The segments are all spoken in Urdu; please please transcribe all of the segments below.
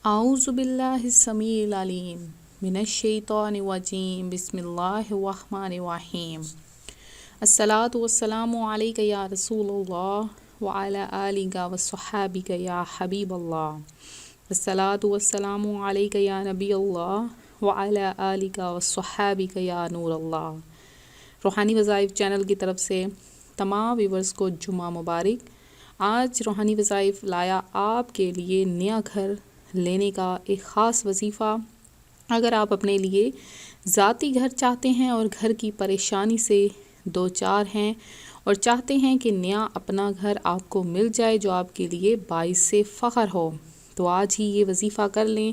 اعوذ باللہ السمیع العلیم من الشیطان الرجیم بسم اللہ الرحمن الرحیم الصلاۃ والسلام علیک یا رسول اللہ وعلی آلک وصحابک یا حبیب اللہ الصلاۃ والسلام علیک یا نبی اللہ وعلی آلک وصحابک یا نور اللہ۔ روحانی وظائف چینل کی طرف سے تمام ویورز کو جمعہ مبارک۔ آج روحانی وظائف لایا آپ کے لیے نیا گھر لینے کا ایک خاص وظیفہ۔ اگر آپ اپنے لیے ذاتی گھر چاہتے ہیں اور گھر کی پریشانی سے دو چار ہیں اور چاہتے ہیں کہ نیا اپنا گھر آپ کو مل جائے جو آپ کے لیے باعث فخر ہو، تو آج ہی یہ وظیفہ کر لیں۔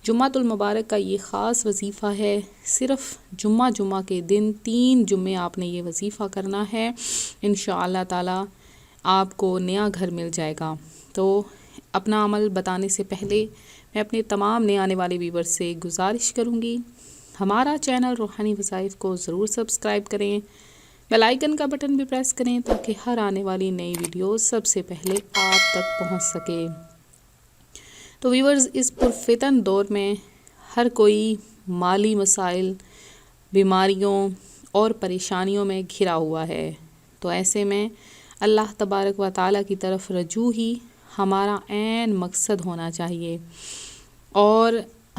جمعہ المبارک کا یہ خاص وظیفہ ہے۔ صرف جمعہ کے دن 3 جمعے آپ نے یہ وظیفہ کرنا ہے، انشاءاللہ تعالی آپ کو نیا گھر مل جائے گا۔ تو اپنا عمل بتانے سے پہلے میں اپنے تمام نئے آنے والے ویور سے گزارش کروں گی، ہمارا چینل روحانی وظائف کو ضرور سبسکرائب کریں، بیل آئیکن کا بٹن بھی پریس کریں تاکہ ہر آنے والی نئی ویڈیو سب سے پہلے آپ تک پہنچ سکے۔ تو ویورز، اس پرفتن دور میں ہر کوئی مالی مسائل، بیماریوں اور پریشانیوں میں گھرا ہوا ہے، تو ایسے میں اللہ تبارک و تعالیٰ کی طرف رجوع ہی ہمارا عین مقصد ہونا چاہیے، اور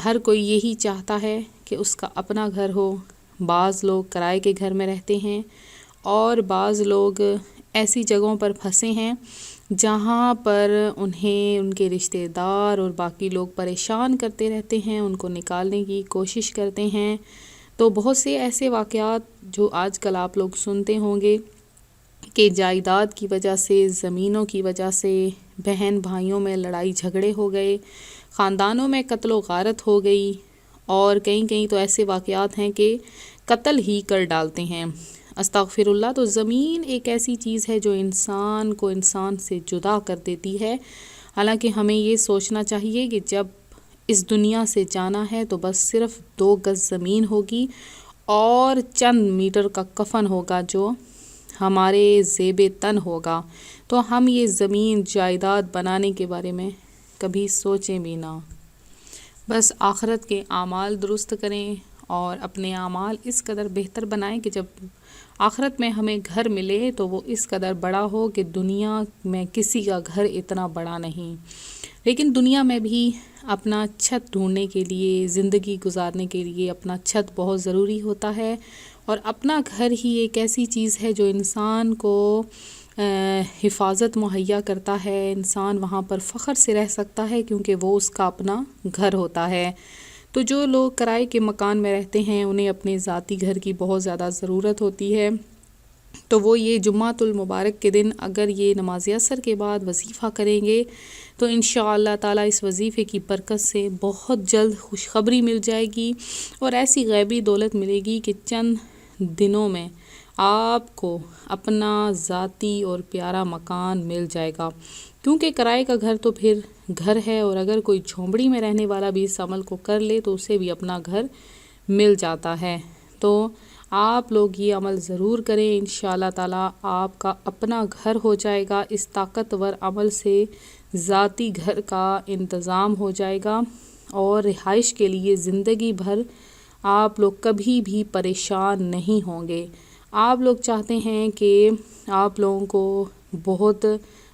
ہر کوئی یہی چاہتا ہے کہ اس کا اپنا گھر ہو۔ بعض لوگ کرائے کے گھر میں رہتے ہیں اور بعض لوگ ایسی جگہوں پر پھنسے ہیں جہاں پر انہیں ان کے رشتہ دار اور باقی لوگ پریشان کرتے رہتے ہیں، ان کو نکالنے کی کوشش کرتے ہیں۔ تو بہت سے ایسے واقعات جو آج کل آپ لوگ سنتے ہوں گے کہ جائیداد کی وجہ سے، زمینوں کی وجہ سے بہن بھائیوں میں لڑائی جھگڑے ہو گئے، خاندانوں میں قتل و غارت ہو گئی، اور کہیں تو ایسے واقعات ہیں کہ قتل ہی کر ڈالتے ہیں۔ استغفر اللہ۔ تو زمین ایک ایسی چیز ہے جو انسان کو انسان سے جدا کر دیتی ہے۔ حالانکہ ہمیں یہ سوچنا چاہیے کہ جب اس دنیا سے جانا ہے تو بس صرف 2 گز زمین ہوگی اور چند میٹر کا کفن ہوگا جو ہمارے زیب تن ہوگا۔ تو ہم یہ زمین جائیداد بنانے کے بارے میں کبھی سوچیں بھی نہ۔ بس آخرت کے اعمال درست کریں اور اپنے اعمال اس قدر بہتر بنائیں کہ جب آخرت میں ہمیں گھر ملے تو وہ اس قدر بڑا ہو کہ دنیا میں کسی کا گھر اتنا بڑا نہیں۔ لیکن دنیا میں بھی اپنا چھت ڈھونڈنے کے لیے، زندگی گزارنے کے لیے اپنا چھت بہت ضروری ہوتا ہے، اور اپنا گھر ہی ایک ایسی چیز ہے جو انسان کو حفاظت مہیا کرتا ہے۔ انسان وہاں پر فخر سے رہ سکتا ہے کیونکہ وہ اس کا اپنا گھر ہوتا ہے۔ تو جو لوگ کرائے کے مکان میں رہتے ہیں انہیں اپنے ذاتی گھر کی بہت زیادہ ضرورت ہوتی ہے، تو وہ یہ جمعہ المبارک کے دن اگر یہ نماز عصر کے بعد وظیفہ کریں گے تو انشاءاللہ تعالی اس وظیفے کی برکت سے بہت جلد خوشخبری مل جائے گی، اور ایسی غیبی دولت ملے گی کہ چند دنوں میں آپ کو اپنا ذاتی اور پیارا مکان مل جائے گا۔ کیونکہ کرائے کا گھر تو پھر گھر ہے، اور اگر کوئی جھونپڑی میں رہنے والا بھی اس عمل کو کر لے تو اسے بھی اپنا گھر مل جاتا ہے۔ تو آپ لوگ یہ عمل ضرور کریں، انشاءاللہ تعالی آپ کا اپنا گھر ہو جائے گا۔ اس طاقتور عمل سے ذاتی گھر کا انتظام ہو جائے گا، اور رہائش کے لیے زندگی بھر آپ لوگ کبھی بھی پریشان نہیں ہوں گے۔ آپ لوگ چاہتے ہیں کہ آپ لوگوں کو بہت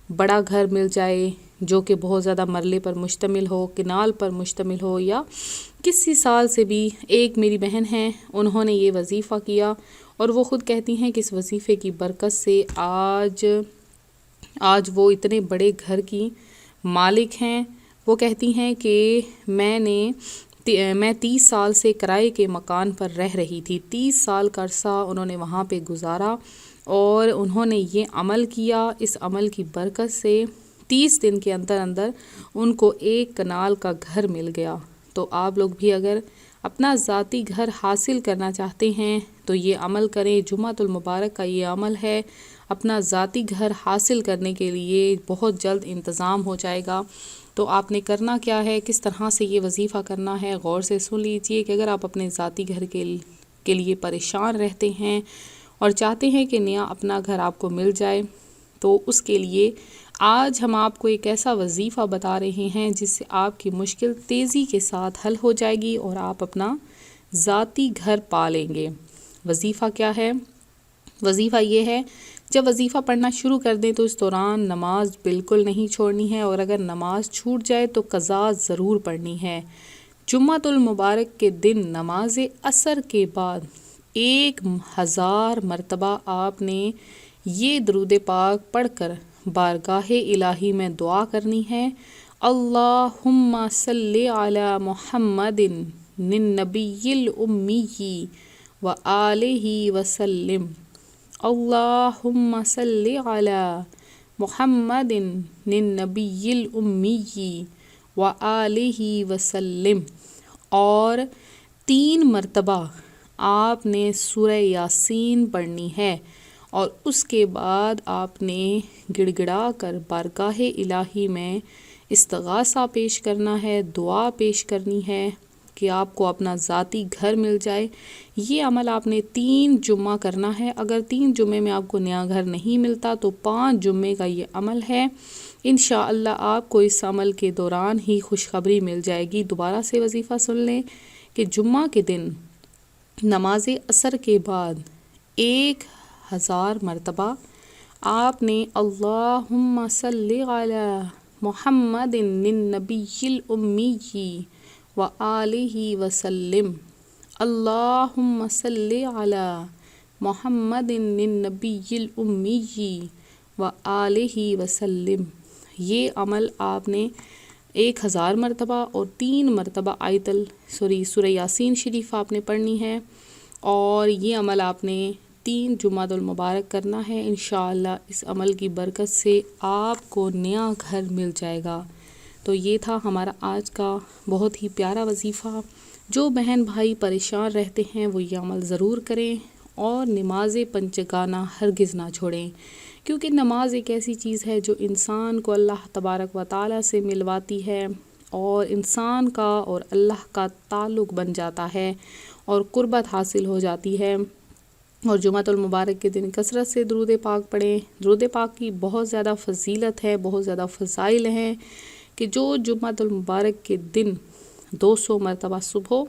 بڑا گھر مل جائے جو کہ بہت زیادہ مرلے پر مشتمل ہو، کنال پر مشتمل ہو، یا کسی سال سے بھی۔ ایک میری بہن ہیں، انہوں نے یہ وظیفہ کیا اور وہ خود کہتی ہیں کہ اس وظیفے کی برکت سے آج وہ اتنے بڑے گھر کی مالک ہیں۔ وہ کہتی ہیں کہ میں 30 سال سے کرائے کے مکان پر رہ رہی تھی۔ 30 سال کا عرصہ انہوں نے وہاں پہ گزارا، اور انہوں نے یہ عمل کیا۔ اس عمل کی برکت سے 30 دن کے اندر ان کو 1 کنال کا گھر مل گیا۔ تو آپ لوگ بھی اگر اپنا ذاتی گھر حاصل کرنا چاہتے ہیں تو یہ عمل کریں۔ جمعہ المبارک کا یہ عمل ہے، اپنا ذاتی گھر حاصل کرنے کے لیے بہت جلد انتظام ہو جائے گا۔ تو آپ نے کرنا کیا ہے، کس طرح سے یہ وظیفہ کرنا ہے، غور سے سن لیجئے کہ اگر آپ اپنے ذاتی گھر کے لیے پریشان رہتے ہیں اور چاہتے ہیں کہ نیا اپنا گھر آپ کو مل جائے، تو اس کے لیے آج ہم آپ کو ایک ایسا وظیفہ بتا رہے ہیں جس سے آپ کی مشکل تیزی کے ساتھ حل ہو جائے گی اور آپ اپنا ذاتی گھر پا لیں گے۔ وظیفہ کیا ہے؟ وظیفہ یہ ہے، جب وظیفہ پڑھنا شروع کر دیں تو اس دوران نماز بالکل نہیں چھوڑنی ہے، اور اگر نماز چھوٹ جائے تو قضا ضرور پڑھنی ہے۔ جمعۃ المبارک کے دن نماز عصر کے بعد 1000 مرتبہ آپ نے یہ درود پاک پڑھ کر بارگاہ الہی میں دعا کرنی ہے۔ اللہم صلی علی محمد النبی الامی وآلہ وسلم۔ اللہم صلی علی محمد النبی الامی وآلہ وسلم۔ اور 3 مرتبہ آپ نے سورہ یاسین پڑھنی ہے، اور اس کے بعد آپ نے گڑ گڑا کر بارگاہ الہی میں استغاثہ پیش کرنا ہے، دعا پیش کرنی ہے کہ آپ کو اپنا ذاتی گھر مل جائے۔ یہ عمل آپ نے 3 جمعہ کرنا ہے۔ اگر 3 جمعے میں آپ کو نیا گھر نہیں ملتا تو 5 جمعے کا یہ عمل ہے۔ انشاءاللہ آپ کو اس عمل کے دوران ہی خوشخبری مل جائے گی۔ دوبارہ سے وظیفہ سن لیں کہ جمعہ کے دن نماز عصر کے بعد 1000 مرتبہ آپ نے اللہم صلی علی محمد النبی الامی وآلہ وسلم۔ اللہم صلی علی محمد النبی الامی وآلہ وسلم۔ یہ عمل آپ نے 1000 مرتبہ اور 3 مرتبہ سورہ یاسین شریف آپ نے پڑھنی ہے، اور یہ عمل آپ نے 3 جمعۃ المبارک کرنا ہے۔ انشاءاللہ اس عمل کی برکت سے آپ کو نیا گھر مل جائے گا۔ تو یہ تھا ہمارا آج کا بہت ہی پیارا وظیفہ۔ جو بہن بھائی پریشان رہتے ہیں وہ یہ عمل ضرور کریں، اور نماز پنجگانہ ہرگز نہ چھوڑیں، کیونکہ نماز ایک ایسی چیز ہے جو انسان کو اللہ تبارک و تعالیٰ سے ملواتی ہے، اور انسان کا اور اللہ کا تعلق بن جاتا ہے اور قربت حاصل ہو جاتی ہے۔ اور جمعۃ المبارک کے دن کثرت سے درود پاک پڑھیں۔ درود پاک کی بہت زیادہ فضیلت ہے، بہت زیادہ فضائل ہیں، کہ جو جمعۃ المبارک کے دن 200 مرتبہ صبح،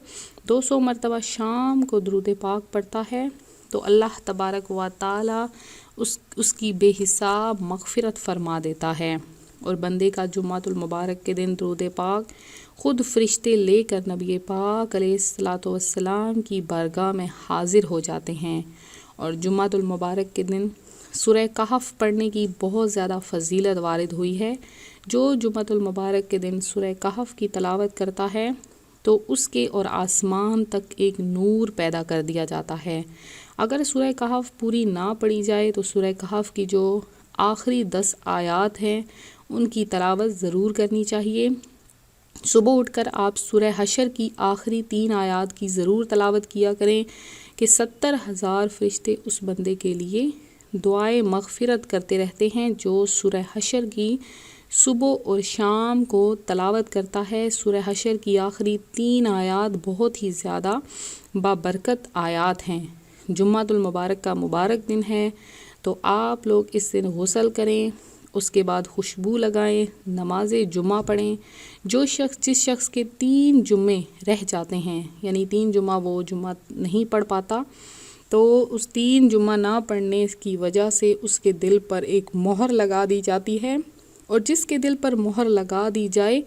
200 مرتبہ شام کو درود پاک پڑھتا ہے تو اللہ تبارک و تعالی اس کی بے حساب مغفرت فرما دیتا ہے۔ اور بندے کا جمعۃ المبارک کے دن درود پاک خود فرشتے لے کر نبی پاک علیہ الصلاۃ والسلام کی بارگاہ میں حاضر ہو جاتے ہیں۔ اور جمعۃ المبارک کے دن سورہ کہف پڑھنے کی بہت زیادہ فضیلت وارد ہوئی ہے۔ جو جمعۃ المبارک کے دن سورہ کہف کی تلاوت کرتا ہے تو اس کے اور آسمان تک ایک نور پیدا کر دیا جاتا ہے۔ اگر سورہ کہف پوری نہ پڑھی جائے تو سورہ کہف کی جو آخری 10 آیات ہیں ان کی تلاوت ضرور کرنی چاہیے۔ صبح اٹھ کر آپ سورہ حشر کی آخری 3 آیات کی ضرور تلاوت کیا کریں کہ 70,000 فرشتے اس بندے کے لیے دعائے مغفرت کرتے رہتے ہیں جو سورہ حشر کی صبح اور شام کو تلاوت کرتا ہے۔ سورہ حشر کی آخری 3 آیات بہت ہی زیادہ بابرکت آیات ہیں۔ جمعۃ المبارک کا مبارک دن ہے، تو آپ لوگ اس دن غسل کریں، اس کے بعد خوشبو لگائیں، نماز جمعہ پڑھیں۔ جس شخص کے 3 جمعے رہ جاتے ہیں، یعنی 3 جمعہ وہ جمعہ نہیں پڑھ پاتا، تو اس 3 جمعہ نہ پڑھنے کی وجہ سے اس کے دل پر ایک مہر لگا دی جاتی ہے، اور جس کے دل پر مہر لگا دی جائے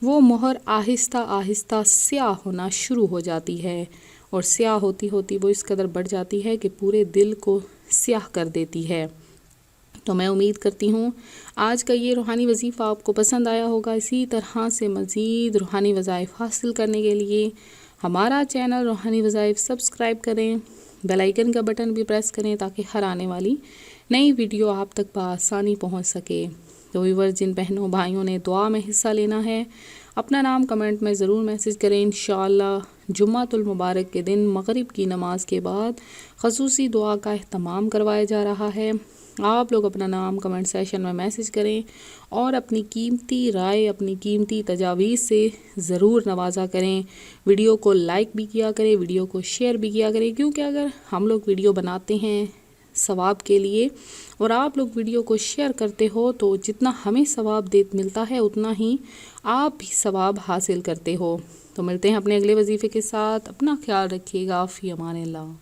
وہ مہر آہستہ آہستہ سیاہ ہونا شروع ہو جاتی ہے، اور سیاہ ہوتی ہوتی وہ اس قدر بڑھ جاتی ہے کہ پورے دل کو سیاہ کر دیتی ہے۔ تو میں امید کرتی ہوں آج کا یہ روحانی وظیفہ آپ کو پسند آیا ہوگا۔ اسی طرح سے مزید روحانی وظائف حاصل کرنے کے لیے ہمارا چینل روحانی وظائف سبسکرائب کریں، بیل آئیکن کا بٹن بھی پریس کریں تاکہ ہر آنے والی نئی ویڈیو آپ تک بآسانی پہنچ سکے۔ تو ویورز، جن بہنوں بھائیوں نے دعا میں حصہ لینا ہے اپنا نام کمنٹ میں ضرور میسج کریں۔ انشاءاللہ جمعۃ المبارک کے دن مغرب کی نماز کے بعد خصوصی دعا کا اہتمام کروایا جا رہا ہے۔ آپ لوگ اپنا نام کمنٹ سیشن میں میسج کریں اور اپنی قیمتی رائے، اپنی قیمتی تجاویز سے ضرور نوازا کریں۔ ویڈیو کو لائک بھی کیا کریں، ویڈیو کو شیئر بھی کیا کریں، کیونکہ اگر ہم لوگ ویڈیو بناتے ہیں ثواب کے لیے، اور آپ لوگ ویڈیو کو شیئر کرتے ہو تو جتنا ہمیں ثواب ملتا ہے اتنا ہی آپ بھی ثواب حاصل کرتے ہو۔ تو ملتے ہیں اپنے اگلے وظیفے کے ساتھ، اپنا خیال رکھیے گا، فی امان اللہ۔